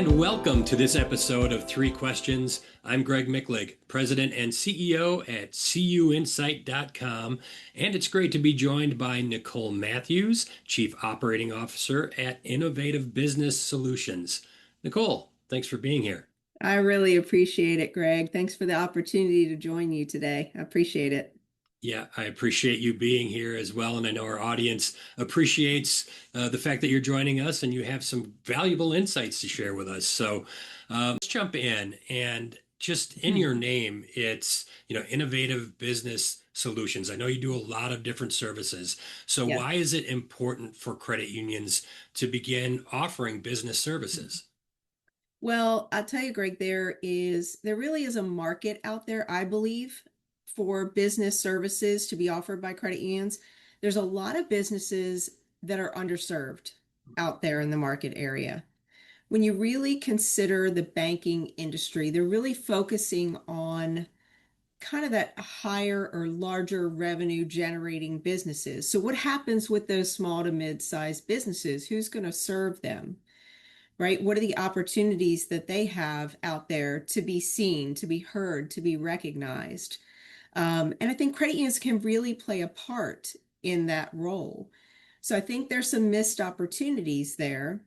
And welcome to this episode of Three Questions. I'm Greg Michlig, President and CEO at CUInsight.com, and it's great to be joined by Nicol Matthews, Chief Operating Officer at Innovative Business Solutions. Nicol, thanks for being here. I really appreciate it, Greg. Thanks for the opportunity to join you today. I appreciate it. Yeah, I appreciate you being here as well, and I know our audience appreciates the fact that you're joining us and you have some valuable insights to share with us. So let's jump in, and just in Okay. your name, it's Innovative Business Solutions. I know you do a lot of different services. So Yes. why is it important for credit unions to begin offering business services? Well, I'll tell you, Greg, there really is a market out there, I believe, for business services to be offered by credit unions. There's a lot of businesses that are underserved out there in the market area. When you really consider the banking industry, they're really focusing on kind of that higher or larger revenue generating businesses. So what happens with those small to mid-sized businesses? Who's going to serve them? Right? What are the opportunities that they have out there to be seen, to be heard, to be recognized? And I think credit unions can really play a part in that role. So I think there's some missed opportunities there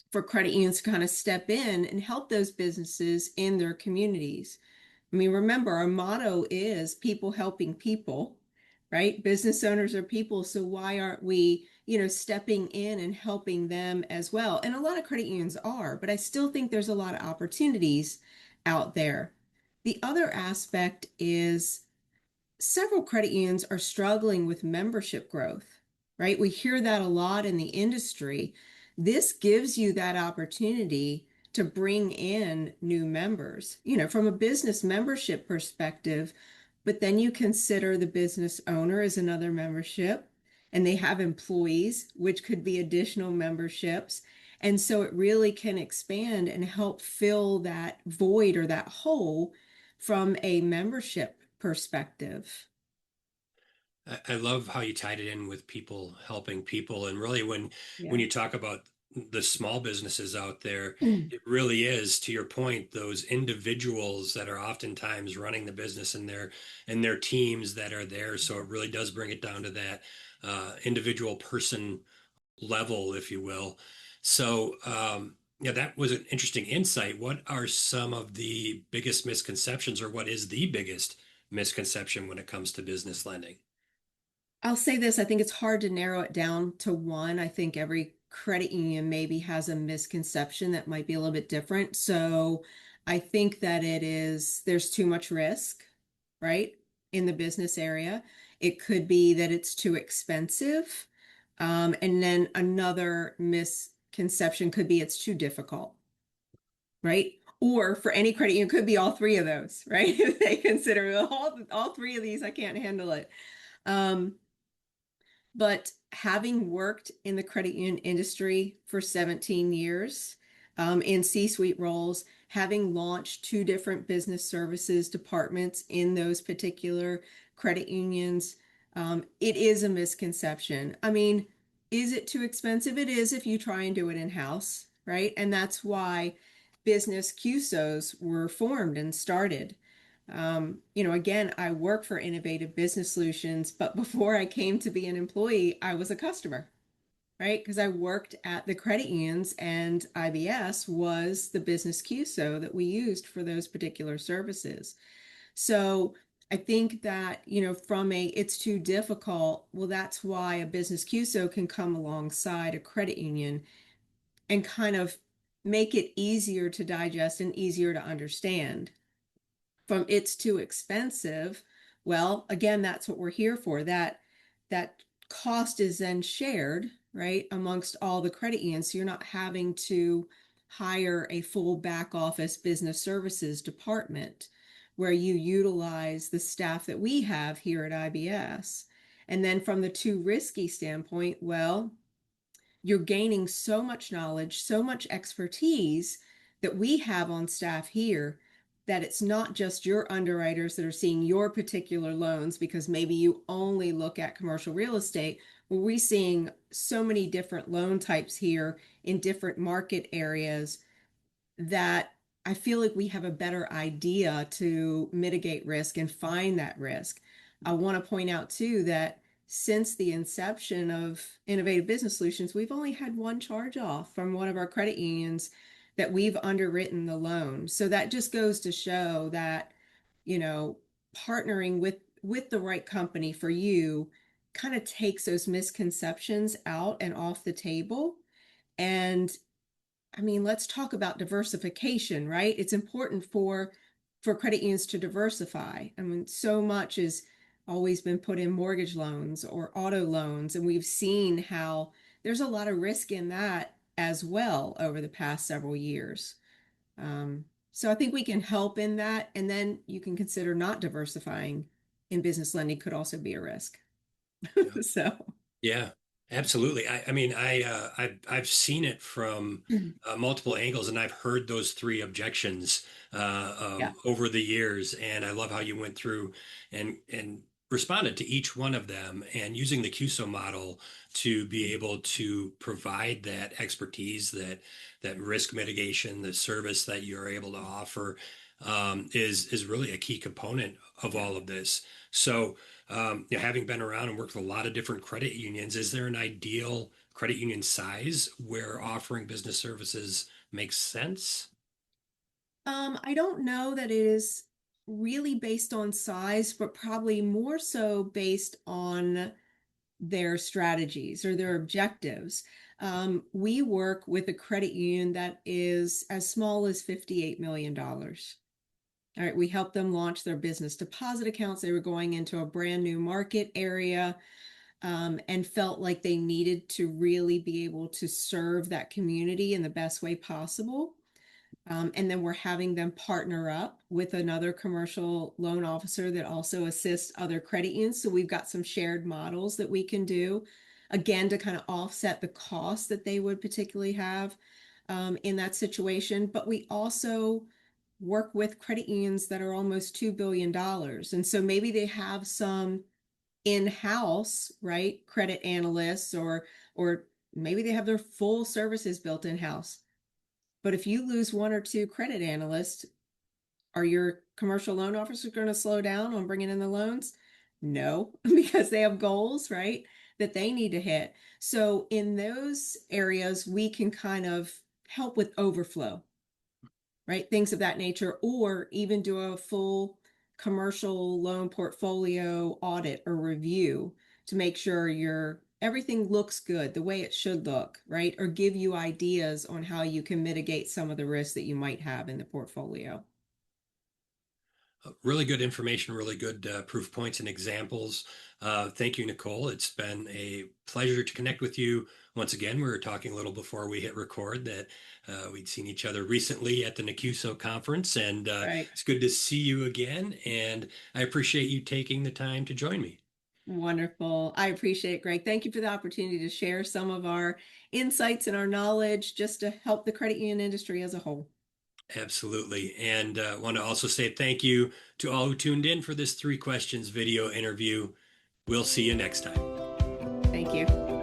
for credit unions to kind of step in and help those businesses in their communities. I mean, remember, our motto is people helping people, right? Business owners are people. So why aren't we, stepping in and helping them as well? And a lot of credit unions are, but I still think there's a lot of opportunities out there. The other aspect is several credit unions are struggling with membership growth, right? We hear that a lot in the industry. This gives you that opportunity to bring in new members, from a business membership perspective, but then you consider the business owner as another membership, and they have employees, which could be additional memberships. And so it really can expand and help fill that void or that hole from a membership perspective. I love how you tied it in with people helping people. And really, when Yeah. you talk about the small businesses out there, it really is, to your point, those individuals that are oftentimes running the business and their teams that are there. So it really does bring it down to that individual person level, if you will. So yeah, that was an interesting insight. What are some of the biggest misconceptions, or what is the biggest misconception when it comes to business lending? I'll say this, I think it's hard to narrow it down to one. I think every credit union maybe has a misconception that might be a little bit different. So I think that there's too much risk, right, in the business area. It could be that it's too expensive. And then another misconception could be it's too difficult, right? Or for any credit union, it could be all three of those, right? If they consider all three of these, I can't handle it. Um, But having worked in the credit union industry for 17 years, in C-suite roles, having launched two different business services departments in those particular credit unions, it is a misconception. I mean, is it too expensive? It is if you try and do it in-house, right? And that's why business QSOs were formed and started. Again, I work for Innovative Business Solutions, but before I came to be an employee, I was a customer, right? Because I worked at the credit unions and IBS was the business QSO that we used for those particular services. So I think that, from it's too difficult, well, that's why a business QSO can come alongside a credit union and kind of make it easier to digest and easier to understand. From it's too expensive, well, again, that's what we're here for. That cost is then shared, right, amongst all the credit unions. So you're not having to hire a full back office business services department where you utilize the staff that we have here at IBS. And then from the too risky standpoint, well, you're gaining so much knowledge, so much expertise that we have on staff here that it's not just your underwriters that are seeing your particular loans because maybe you only look at commercial real estate. Well, we're seeing so many different loan types here in different market areas that I feel like we have a better idea to mitigate risk and find that risk. I want to point out too that since the inception of Innovative Business Solutions, we've only had one charge off from one of our credit unions that we've underwritten the loan. So that just goes to show that, you know, partnering with the right company for you kind of takes those misconceptions out and off the table. And I mean, let's talk about diversification, right? It's important for credit unions to diversify. I mean, so much has always been put in mortgage loans or auto loans, and we've seen how there's a lot of risk in that as well over the past several years. So I think we can help in that, and then you can consider not diversifying in business lending could also be a risk. Yeah. So, Yeah, absolutely. I mean, I've seen it from multiple angles, and I've heard those three objections yeah. over the years. And I love how you went through and responded to each one of them, and using the CUSO model to be able to provide that expertise, that risk mitigation, the service that you're able to offer, is really a key component of all of this. So having been around and worked with a lot of different credit unions, is there an ideal credit union size where offering business services makes sense? I don't know that it is really based on size, but probably more so based on their strategies or their objectives. We work with a credit union that is as small as $58 million. All right, we helped them launch their business deposit accounts. They were going into a brand new market area, and felt like they needed to really be able to serve that community in the best way possible. And then we're having them partner up with another commercial loan officer that also assists other credit unions. So we've got some shared models that we can do, again, to kind of offset the costs that they would particularly have in that situation. But we also work with credit unions that are almost $2 billion. And so maybe they have some in-house, right, credit analysts, or maybe they have their full services built in-house. But if you lose one or two credit analysts, are your commercial loan officers going to slow down on bringing in the loans? No, because they have goals, right, that they need to hit. So in those areas, we can kind of help with overflow, right? Things of that nature, or even do a full commercial loan portfolio audit or review to make sure everything looks good the way it should look, right? Or give you ideas on how you can mitigate some of the risks that you might have in the portfolio. Really good information, really good proof points and examples. Thank you, Nicole. It's been a pleasure to connect with you. Once again, we were talking a little before we hit record that we'd seen each other recently at the NACUSO conference, and Right. it's good to see you again. And I appreciate you taking the time to join me. Wonderful. I appreciate it, Greg. Thank you for the opportunity to share some of our insights and our knowledge just to help the credit union industry as a whole. Absolutely. And want to also say thank you to all who tuned in for this three questions video interview. We'll see you next time. Thank you.